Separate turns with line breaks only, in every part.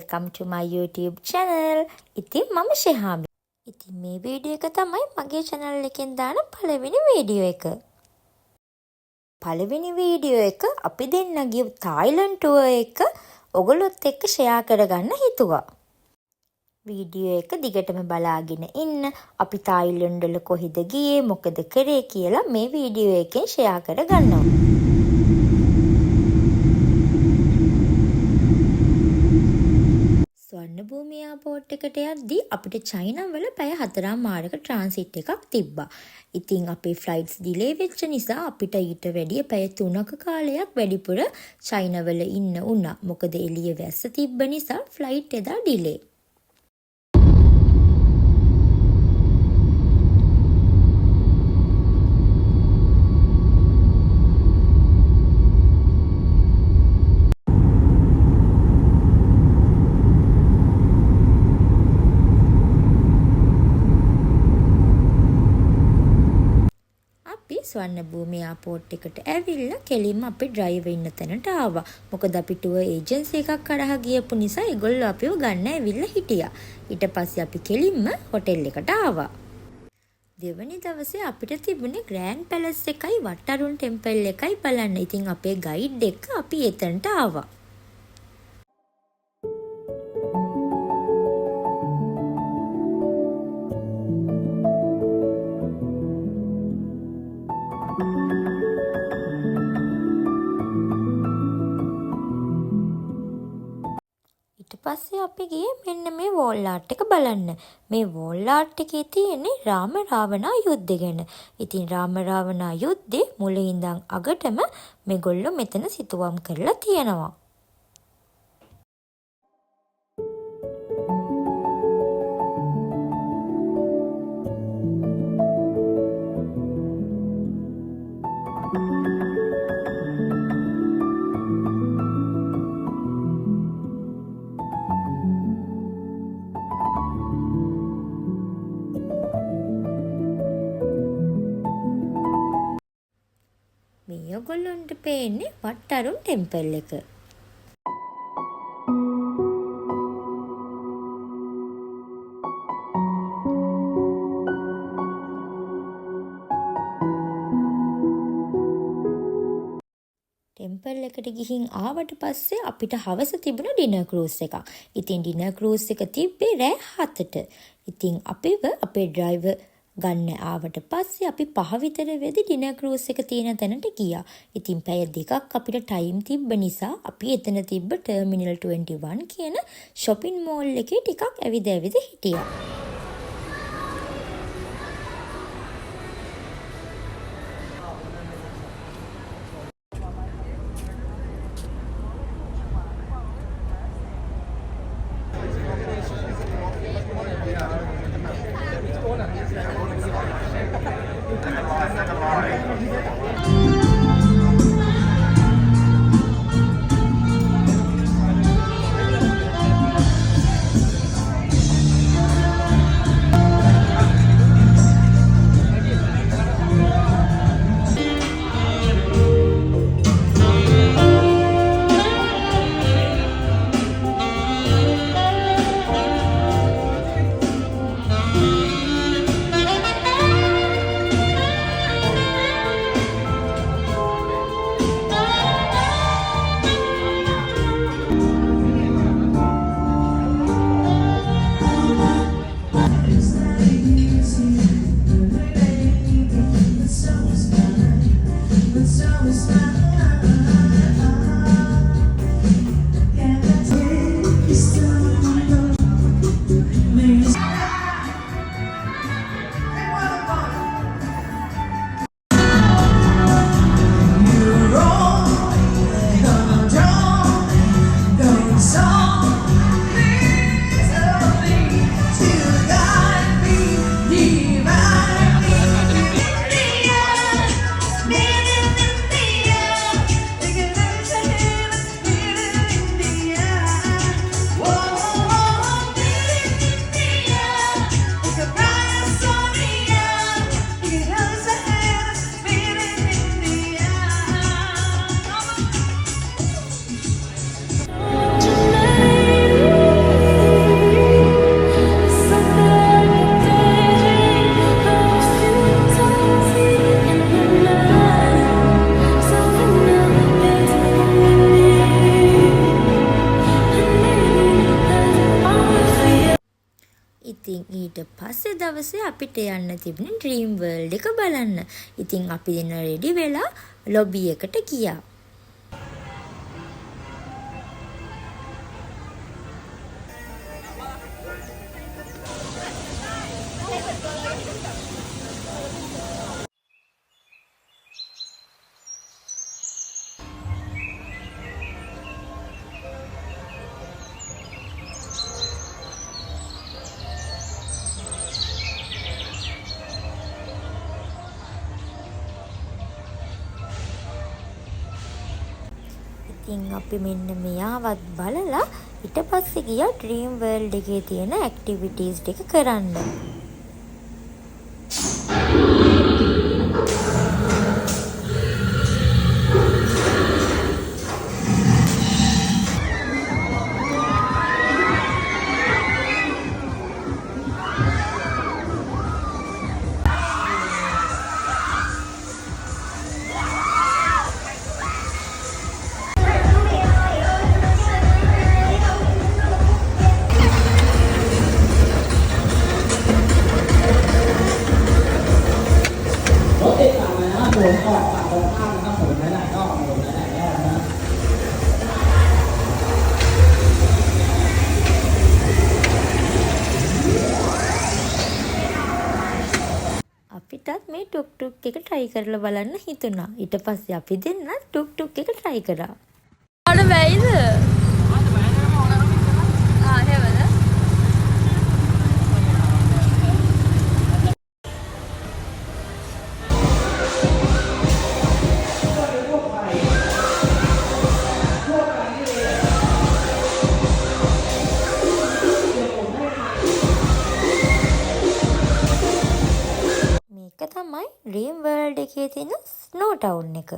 welcome to my YouTube channel. ඉතින් මම ශෙහාමි. ඉතින් මේ වීඩියෝ එක තමයි මගේ channel එකෙන් දාන පළවෙනි වීඩියෝ එක. පළවෙනි වීඩියෝ එක අපි දෙන්න ගිය තායිලන්ඩ් ටුවර් එක ඔයගොල්ලොත් එක්ක ෂෙයා කරගන්න හිතුවා. වීඩියෝ එක දිගටම බලාගෙන ඉන්න. අපි තායිලන්ඩ් වල කොහෙද ගියේ මොකද කරේ කියලා මේ වීඩියෝ එකෙන් ෂෙයා කරගන්නවා. ස්වර්ණභූමි එයාපෝට් එකට යද්දී අපිට චයිනා වල පැය 4මාරක ට්‍රාන්සිට් එකක් තිබ්බා. ඉතින් අපේ ෆ්ලයිට්ස් ඩිලේ වෙච්ච නිසා අපිට ඊට වැඩිය පැය 3ක කාලයක් වැඩිපුර චයිනා වල ඉන්න වුණා. මොකද එළිය වැස්ස තිබ්බ නිසා ෆ්ලයිට් එදා ඩිලේ. ස්වර්ණභූමි එයාපෝට් එකට ඇවිල්ලා කෙලින්ම අපි ඩ්‍රයිවර් ඉන්න තැනට ආවා. මොකද අපි ටුවර් ඒජන්සි එකක් කරහා ගියපු නිසා ඒගොල්ලෝ අපිව ගන්න ඇවිල්ලා හිටියා. ඊට පස්සේ අපි කෙලින්ම හොටෙල් එකට ආවා. දෙවැනි දවසේ අපිට තිබුණේ ග්‍රෑන්ඩ් පැලස් එකයි වට්ටරුන් ටෙම්පල් එකයි බලන්න. ඉතින් අපේ ගයිඩ් එක්ක අපි එතනට ආවා. පස්සේ අපි ගියේ මෙන්න මේ වෝල් ආර්ට් එක බලන්න. මේ වෝල් ආර්ට් එකේ තියෙන්නේ රාම රාවණා යුද්ධය ගැන. ඉතින් රාම රාවණා යුද්ධේ මුලින් ඉඳන් අගටම මේගොල්ලෝ මෙතන සිතුවම් කරලා තියෙනවා. මේ ඔයගොල්ලන්ට පේන්නේ වට්ටරුන් ටෙම්පල් එක. ටෙම්පල් එකට ගිහින් ආවට පස්සේ අපිට හවස තිබුණ ඩිනර් ක්‍රූස් එකක්. ඉතින් ඩිනර් ක්‍රූස් එක තිබ්බේ රෑ 7ට. ඉතින් අපිව අපේ ඩ්‍රයිවර් ගන්න ආවට පස්සේ අපි 5 විතර වෙදි ඩිනර් ක්‍රූස් එක තියෙන තැනට ගියා. ඉතින් පැය 2ක් අපිට ටයිම් තිබ්බ නිසා අපි එතන තිබ්බ ටර්මිනල් 21 කියන shopping mall එකේ ටිකක් ඇවිද හිටියා. දවසේ අපිට යන්න තිබුණේ ඩ්‍රීම් වර්ල්ඩ් එක බලන්න. ඉතින් අපි දෙන රෙඩි වෙලා ලොබි එකට ගියා. ඉතින් අපි මෙන්න මෙයාවත් බලලා ඊට පස්සේ ගියා ඩ්‍රීම් වර්ල්ඩ් එකේ තියෙන ඇක්ටිවිටීස් ටික කරන්න. අපිටත් මේ ටුක් ටුක් එක try කරලා බලන්න හිතුණා. ඊට පස්සේ අපි දෙන්න ටුක් ටුක් එක try කරා.
අර වෙයිද? හේවද?
මේක තමයි ඩ්‍රීම් වර්ල්ඩ් එකේ තියෙන ස්නෝ ටවුන් එක.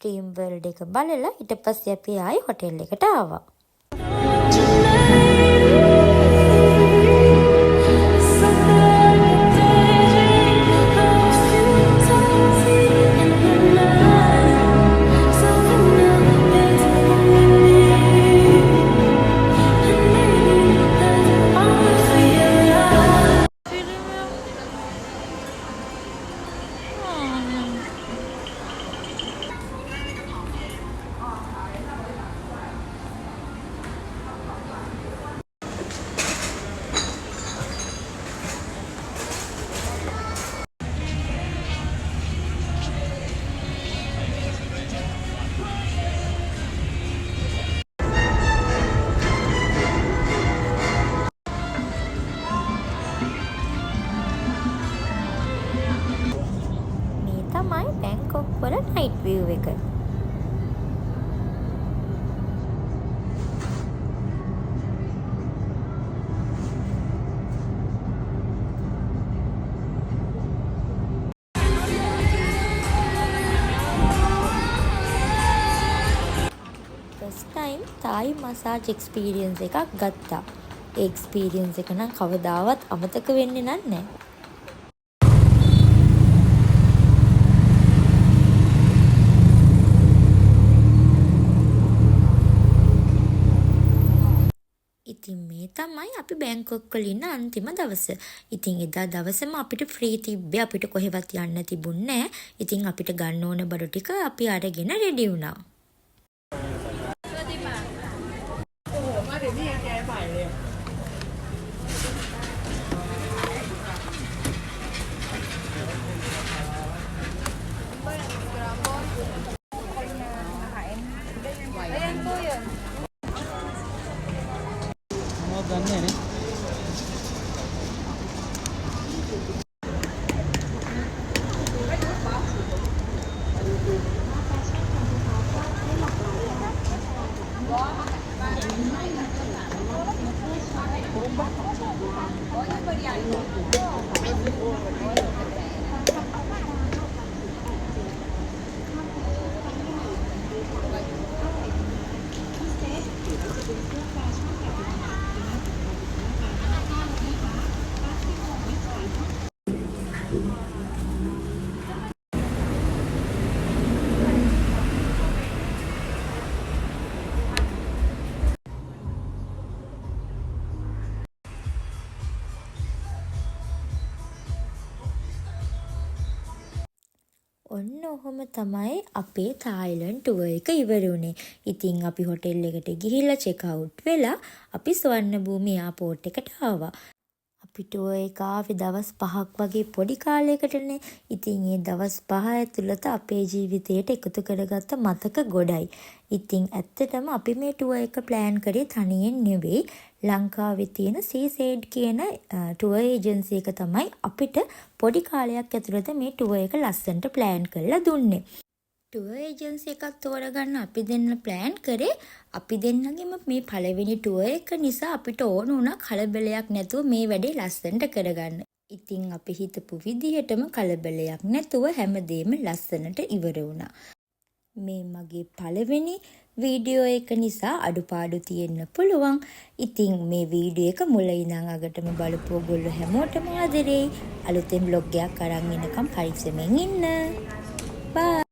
ඩ්‍රීම් වර්ල්ඩ් එක බලලා ඊට පස්සේ අපි ආයේ හොටෙල් එකට ආවා. තමයි බැංකොක් වල නයිට් විව් එක. ෆස්ට් ටයිම් තායි මසාජ් එක්ස්පීරියන්ස් එකක් ගත්තා. ඒ එක්ස්පීරියන්ස් එක නම් කවදාවත් අමතක වෙන්නේ නැහැ. ඉතින් මේ තමයි අපි බැංකොක් වල ඉන්න අන්තිම දවස. ඉතින් එදා දවසම අපිට ෆ්‍රී තිබ්බේ. අපිට කොහෙවත් යන්න තිබුණේ නැහැ. ඉතින් අපිට ගන්න ඕන බඩු ටික අපි අරගෙන රෙඩි වුණා. ඔන්න ඔහොම තමයි අපේ තායිලන්ඩ් ටුවර් එක ඉවර වුණේ. ඉතින් අපි හොටෙල් එකට ගිහිල්ලා චෙක් අවුට් වෙලා අපි ස්වර්ණභූමි එයාපෝට් එකට ආවා. අපි ටුවර් එක ආවේ දවස් 5ක් වගේ පොඩි කාලයකටනේ. ඉතින් ඒ දවස් 5 ඇතුළත අපේ ජීවිතයට එකතු කරගත්ත මතක ගොඩයි. ඉතින් ඇත්තටම අපි මේ ටුවර් එක ප්ලෑන් කරේ තනියෙන් නෙවෙයි. ලංකාවේ තියෙන සීසේඩ් කියන ටුවර් ඒජන්සි එක තමයි අපිට පොඩි කාලයක් ඇතුළත මේ ටුවර් එක ලස්සනට ප්ලෑන් කරලා දුන්නේ. ටුවර් ඒජන්සි එකක් තෝරගන්න අපි දෙන්න ප්ලෑන් කරේ අපි දෙන්නගෙම මේ පළවෙනි ටුවර් එක නිසා අපිට ඕන වුණා කලබලයක් නැතුව මේ වැඩේ ලස්සනට කරගන්න. ඉතින් අපි හිතපු විදිහටම කලබලයක් නැතුව හැමදේම ලස්සනට ඉවර වුණා. මේ මගේ පළවෙනි වීඩියෝ එක නිසා අඩුපාඩු තියෙන්න පුළුවන්. ඉතින් මේ වීඩියෝ එක මුල ඉඳන් අගටම බලපු ඔයගොල්ලෝ හැමෝටම ආදරෙයි. අලුතෙන් බ්ලොග් එකක් අරන් එනකම් පරිස්සමෙන් ඉන්න. බයි.